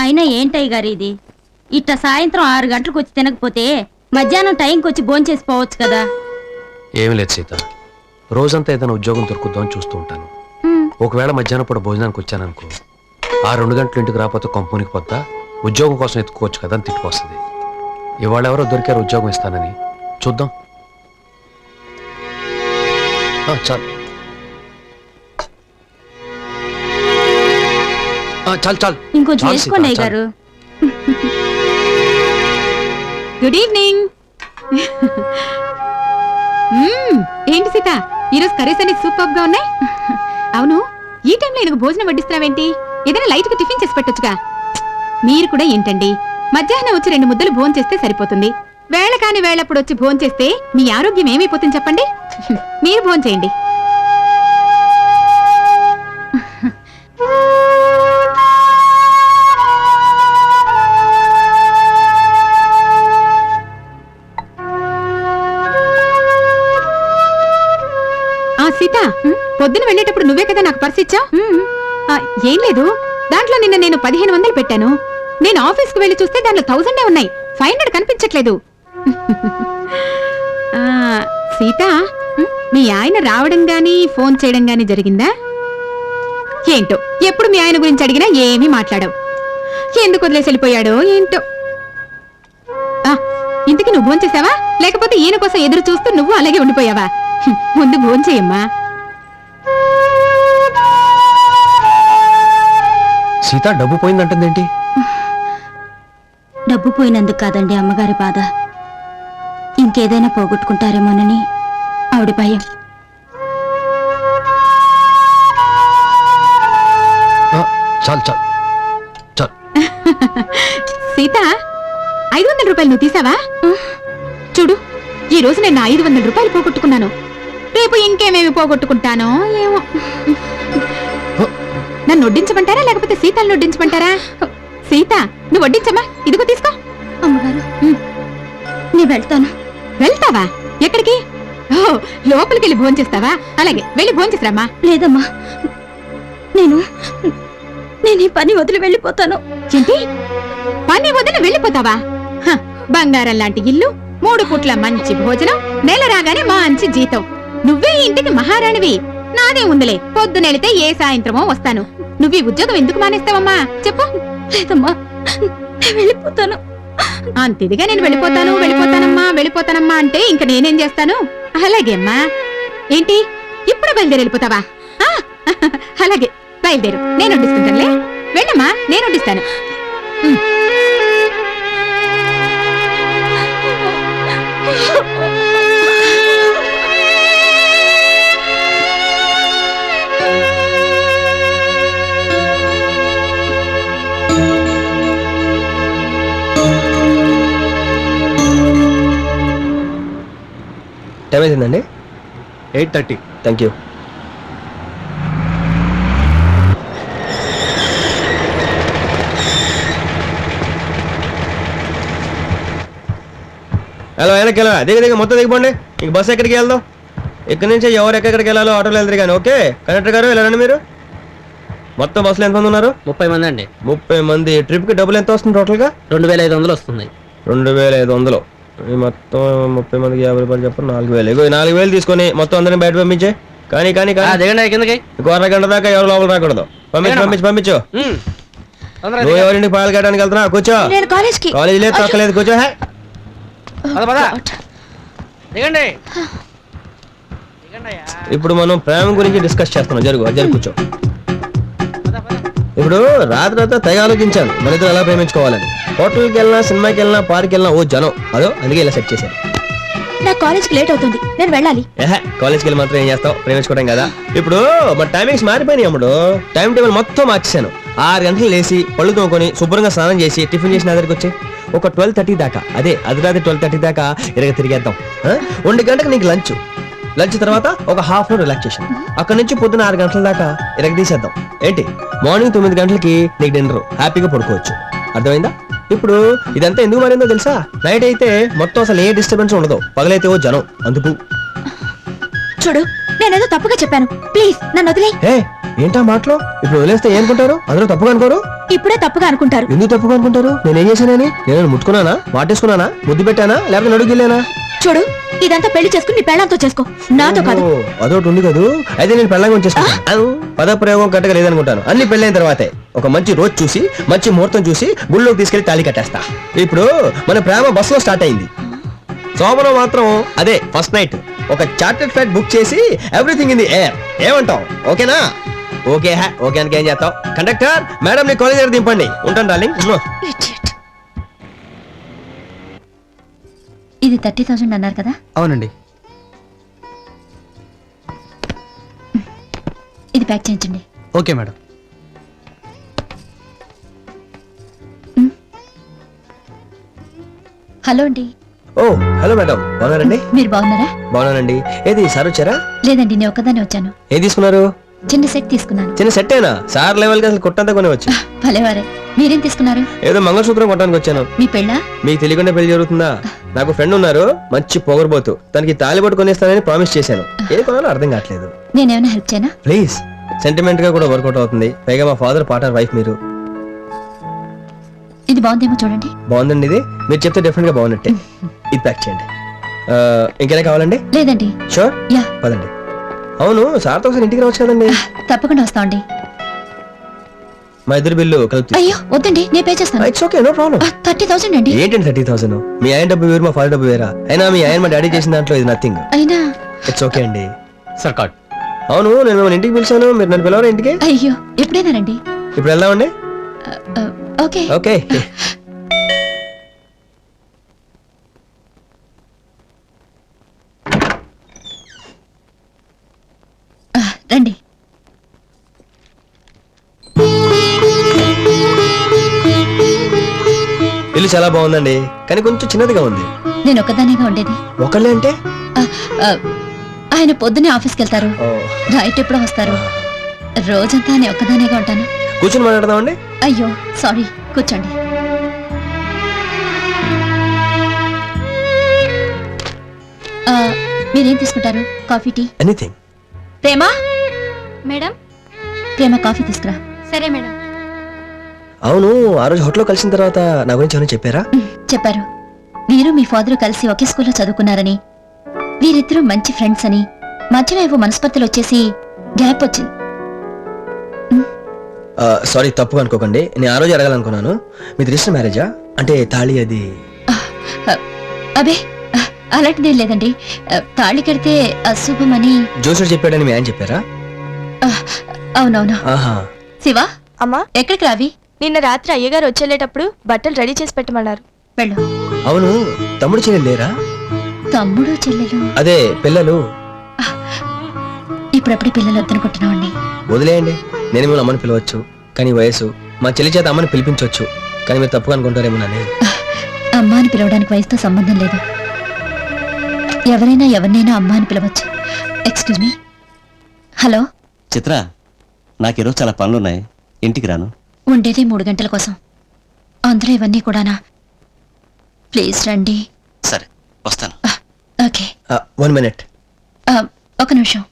అయినా ఏంటయ్య గారు ఇది? ఇట్ట సాయంత్రం 6 గంటలకు వచ్చి తినకపోతే మధ్యాహ్నం టైంకి వచ్చి భోంచేసి పోవచ్చు కదా. ఏమి లేదు సీత, రోజంతా ఏదైనా ఉద్యోగం దొరుకుద్దామని చూస్తూ ఉంటాను. ఒకవేళ మధ్యాహ్నం పూట భోజనానికి వచ్చాననుకో, ఆ 2 గంటలు ఇంటికి రాకపోతే కంపెనీకి పోతా, ఉద్యోగం కోసం ఎత్తుకోవచ్చు కదా అని తిట్టుకొస్తుంది. ఇవాళ ఎవరో దొరికారు ఉద్యోగం ఇస్తానని, చూద్దాం. చాలు చాలు చాలు, ఇంకొంచెం వేసుకోండి అయ్య గారు. Good evening. ఏంటి సీత, ఈరోజు కర్రీస్ అన్ని సూపర్ గా ఉన్నాయి. అవును, ఈ టైంలో ఎందుకు భోజనం వడ్డిస్తున్నావేంటి? ఏదైనా లైట్ గా టిఫిన్ చేసి పెట్టొచ్చుగా. మీరు కూడా ఏంటండి, మధ్యాహ్నం వచ్చి 2 ముద్దలు భోజనం చేస్తే సరిపోతుంది. వేళ కాని వేళప్పుడు వచ్చి భోజనం చేస్తే మీ ఆరోగ్యం ఏమైపోతుంది చెప్పండి. మీరు భోజనం చేయండి. సీత, పొద్దున వెళ్ళేటప్పుడు నువ్వే కదా నాకు పర్స్ ఇచ్చావు. ఏం లేదు, దాంట్లో నిన్న నేను 1500 పెట్టాను. నేను ఆఫీస్కి వెళ్ళి చూస్తే దాంట్లో 1000 ఉన్నాయి. 500 కనిపించట్లేదు. సీత, మీ ఆయన రావడం గాని ఫోన్ చేయడం గాని జరిగిందా? ఏంటో ఎప్పుడు మీ ఆయన గురించి అడిగినా ఏమీ మాట్లాడవు. ఎందుకు వదిలేసి వెళ్ళిపోయాడో ఏంటో. ఇంతకీ నువ్వు భోజనం చేసావా, లేకపోతే ఈయన కోసం ఎదురు చూస్తూ నువ్వు అలాగే ఉండిపోయావా? ముందు భోజనం చేయమ్మా. సీత, డబ్బు పోయిందంటుందేంటి? డబ్బు పోయినందుకు కాదండి అమ్మగారి బాధ, ఇంకేదైనా పోగొట్టుకుంటారేమోనని ఆవిడ భయం. చాలు చాలు చాలు. సీత, 500 రూపాయలు నువ్వు తీసావా? చూడు, ఈ రోజు నేను 500 రూపాయలు పోగొట్టుకున్నాను. రేపు ఇంకేమేమి పోగొట్టుకుంటానో ఏమో. నన్ను వడ్డించమంటారా లేకపోతే సీతను వడ్డించమంటారా? సీత, నువ్వు వడ్డించమ్మా. ఇదిగో తీసుకో. అమ్మగారు, నేను వెళ్తాను. వెళ్తావా? ఎక్కడికి? ఓ, లోపలికి వెళ్ళి భోజనం చేస్తావా? అలాగే వెళ్ళి భోజనం చేసిరామ్మా. లేదమ్మా, నేను ఈ పని వదిలి వెళ్ళిపోతాను. ఏంటి, పని వదిలి వెళ్ళిపోతావా? బంగారం లాంటి ఇల్లు, 3 పూట్ల మంచి భోజనం, నెల రాగానే మంచి జీతం. నువ్వే ఇంటికి మహారాణివి. నాదే ఉందిలే, పొద్దునెళితే ఏ సాయంత్రమో వస్తాను. నువ్వు ఈ ఉద్యోగం ఎందుకు మానేస్తావమ్మా చెప్పు. లేదమ్మా, నేను వెళ్ళిపోతాను. అంతిదిగా నేను వెళ్ళిపోతానమ్మా అంటే ఇంక నేనేం చేస్తాను? అలాగే అమ్మా. ఏంటి, ఇప్పుడు బయలుదేరి వెళ్ళిపోతావా? అలాగే బయలుదేరు, నేను వడ్డిస్తుంటానులే. వెళ్ళమ్మా, నేను వడ్డిస్తాను. టైం అయిందండి. 8:30. Thank you. హలో, వెనక్కి వెళ్ళా. దిగ మొత్తం దిగిపోండి. ఇంక బస్సు ఎక్కడికి వెళ్దాం? ఇక్కడి నుంచి ఎవరు ఎక్కడికి వెళ్ళాలో ఆటోలో వెళ్తారు కానీ. ఓకే కండక్టర్ గారు, వెళ్ళండి. మీరు మొత్తం బస్సులో ఎంతమంది ఉన్నారు? 30 మంది అండి. 30 మంది. ట్రిప్కి డబ్బులు ఎంత వస్తుంది టోటల్గా? 2500 వస్తుంది. 2500. మొత్తం 30 మందికి 50 రూపాయలు చెప్పండి, 4000. ఇగో 4000 తీసుకొని మొత్తం అందరిని బయట పంపించే. కానీ దిగండి కిందకి. ఇంకో అరగంట దాకా ఎవరు లోపల రాకూడదు. పంపించు. నువ్వు ఎవరింటికి పాలు కట్టడానికి వెళ్తున్నా? కూర్చో. కాలేజ్ లేదు, తొక్కలేదు, కూర్చో. ఇప్పుడు మనం ప్రేమ గురించి డిస్కస్ చేస్తున్నాం. జరుగు కూర్చో. ఇప్పుడు రాత్రి తెగ ఆలోచించాను మన ఇద్దరు ఎలా ప్రేమించుకోవాలని. హోటల్కి వెళ్ళినా, సినిమాకి వెళ్ళినా, పార్క్ వెళ్ళినా ఓ జనం. అందుకే ఇలా సెట్ చేశాను. నా కాలేజ్కి లేట్ అవుతుంది, నేను వెళ్ళాలి. కాలేజ్కి వెళ్ళి మాత్రం ఏం చేస్తావు? ప్రేమించుకోవడం కదా. ఇప్పుడు మన టైమింగ్స్ మారిపోయినాయి అమ్ముడు. టైం టేబుల్ మొత్తం మార్చేశాను. 6 గంటలు లేచి పళ్ళు తోముకొని శుభ్రంగా స్నానం చేసి టిఫిన్ చేసిన దగ్గరికి వచ్చి ఒక 12:30 దాకా, అదే అర్ధరాత్రి 12:30 దాకా తిరిగేద్దాం. 1 గంటకు నీకు లంచ్ తర్వాత ఒక హాఫ్ అవర్ రిలాక్సేషన్. అక్కడ నుంచి పొద్దున 6 గంటల దాకా తీసేద్దాం. ఏంటి, మార్నింగ్ 9 గంటలకి నీకు డిన్నర్, హ్యాపీగా పడుకోవచ్చు. అర్థమైందా? ఇప్పుడు ఇదంతా ఎందుకు మారిందో తెలుసా? నైట్ అయితే మొత్తం అసలు ఏ డిస్టర్బెన్స్ ఉండదు, పగలైతే ఓ జనం. అందుకు చూడు, నేనేదో తప్పుగా చెప్పాను. ప్లీజ్ నన్ను వదిలే. ఏ ఏంటా మాటలు? ఇప్పుడు వదిలేస్తే ఏమనుకుంటారు? అందరూ తప్పుగా అనుకోరు? ఇప్పుడే తప్పుగా అనుకుంటారు. ఎందుకు తప్పుగా అనుకుంటారు? నేనేం చేశానని? నేను ముట్టుకున్నానా, వాటేసుకున్నానా, ముద్దు పెట్టానా, లేకపోతే నడుగిల్లేనా? చూడు, ఇదంతా పెళ్లి చేసుకుని నీ పెళ్ళంతో చేసుకో, నాతో కాదు. ఓ, అదొకటి ఉంది కదూ. అయితే నేను పెళ్ళంగా చేసుకుంటాను. పదప్రయోగం కరెక్ట్గా లేదనుకుంటాను. అన్ని పెళ్ళైన తర్వాతే ఒక మంచి రోజు చూసి, మంచి ముహూర్తం చూసి గుళ్ళోకి తీసుకెళ్లి తాళి కట్టేస్తా. ఇప్పుడు మన ప్రేమ బస్సులో స్టార్ట్ అయింది. శోభనం మాత్రం అదే ఫస్ట్ నైట్ ఒక చార్టెడ్ ఫ్లైట్ బుక్ చేసి ఎవ్రీథింగ్ ఇన్ ది ఎయిర్. ఏమంటావు? ఓకేనా? ఓకే ఓకే అని ఏం చేస్తావు? కండక్టర్, మేడం నీ కాలేజ్ దగ్గర దింపండి. ఉంటాను డార్లింగ్. ఇది 30,000 అన్నారు కదా? అవునండి. ఇది ప్యాక్ చేయించండి. Okay madam. హలో అండి. ఓ హలో మేడం, బాగున్నారండి? మీరు బాగున్నారా? బాగున్నానండి. ఏది సార్ వచ్చారా? లేదండి, నేను ఒక్కదాన్ని వచ్చాను. ఏం తీసుకున్నారు? చిన్న సెట్ తీసుకున్నాను. చిన్న సెట్ అయినా? సార్ లెవెల్ కి అసలు కొట్టంతా కొనేవచ్చు. భలేవారే. మీరేం తీసుకున్నారు? ఏదో మంగళసూత్రం కొట్టడానికి వచ్చాను. మీ పెళ్ళా? మీకు తెలియకుండా పెళ్లి జరుగుతుందా? నాకు ఫ్రెండ్ ఉన్నారు, మంచి పొగరబోతు. తనకి తాలిబొట్టు కొనేస్తానని ప్రామిస్ చేశాను. ఏది కొనాలో అర్థం కావట్లేదు. నేనేమైనా హెల్ప్ చేయనా? ప్లీజ్. సెంటిమెంట్ గా కూడా వర్కౌట్ అవుతుంది. పైగా మా ఫాదర్ పార్ట్నర్ వైఫ్ మీరు. ఇది బాగుందేమో చూడండి. బాగుందండి. ఇది మీరు చెప్తే డెఫినెట్ గా బాగున్నట్టే. ఇది ప్యాక్ చేయండి. ఇంకేనా కావాలండి? లేదండి. షూర్. యా. పదండి. అవును, సార్తో ఒకసారి ఇంటికి రావచ్చు కదండి. తప్పకుండా వస్తామండి. మా ఇద్దరు బిల్లు కలుపుతుంది. అయ్యో వద్దండి, నేను పే చేస్తాను. It's okay, no problem. 30,000 అండి. ఏంటండి 30,000? మీ ఆయన డబ్బు వేరు, మా ఫాదర్ డబ్బు వేరా? అయినా మీ ఆయన మా డాడీ చేసిన దాంట్లో ఇది నథింగ్. అయినా ఇట్స్ ఓకే అండి. Sir card. అవును, నేను మిమ్మల్ని ఇంటికి పిలిచాను, మీరు నన్ను పిలవరా ఇంటికి? అయ్యో ఎప్పుడైనా రండి. ఇప్పుడు వెళ్దామండి. ఓకే. ఓకే. రండి. ఇల్లు చాలా బాగుందండి, కానీ కొంచెం చిన్నదిగా ఉంది. నేను ఒక్కదానేగా ఉండేది. ఒకళ్ళే అంటే? ఆ, ఆ, ఆయన పొద్దునే ఆఫీస్కి వెళ్తారు, ఓ, నైట్ ఎప్పుడో వస్తారు. రోజంతా నేను ఒక్కదానేగా ఉంటాను. కూర్చొని మాట్లాడదామండి. అయ్యో సారీ, కూర్చోండి. మీరేం తీసుకుంటారు? Coffee, tea? Anything. Prema, madam. Prema coffee తీసుకురా. సరే మేడం. అవును, ఆ రోజు హోటల్లో కలిసిన తర్వాత నా గురించి ఏమైనా చెప్పారా? చెప్పారు. మీరు మీ ఫాదర్ కలిసి ఒకే స్కూల్లో చదువుకున్నారని, వీరిద్దరూ మంచి ఫ్రెండ్స్ అని, మధ్యలో ఏవో మనస్పర్ధలు వచ్చేసి గ్యాప్ వచ్చింది. సారీ, తప్పుగా అనుకోకండి. నేను ఆ రోజు అడగాలనుకున్నాను, మీ రిజిస్టర్ మ్యారేజా? అంటే తాళి అది? అబే అలాంటిదేం లేదండి. తాళి కడితే అశుభమని జోసుడు చెప్పాడని మీ ఆయన చెప్పారా? అవునవును. ఆహా. శివ, అమ్మా, ఎక్కడికి రావి? నిన్న రాత్రి అయ్యగారు వచ్చేటప్పుడు బట్టలు రెడీ చేసి పెట్టమన్నారు. వెళ్ళు. అవును, తమ్ముడు చెల్లెలు లేరా? తమ్ముడు చెల్లెలు అదే పిల్లలు. ఇప్పుడప్పుడే పిల్లలు వద్దనుకుంటున్నామండి. వదిలేయండి, నేను మిమ్మల్ని అమ్మని పిలవచ్చు, కానీ వయసు మా చెల్లి చేత అమ్మని పిలిపించవచ్చు. కానీ మీరు తప్పుగా అనుకుంటారేమోనని. అమ్మ అని పిలవడానికి వయసుతో సంబంధం లేదు. ఎవరైనా ఎవరినైనా అమ్మ అని పిలవచ్చు. Excuse me. హలో. చిత్ర, నాకు ఈరోజు చాలా పనులున్నాయి, ఇంటికి రాను. ఉండేదే 3 గంటల కోసం, అందులో ఇవన్నీ కూడానా? ప్లీజ్ రండి. సరే, వస్తాను. ఓకే. 1 minute. ఒక నిమిషం.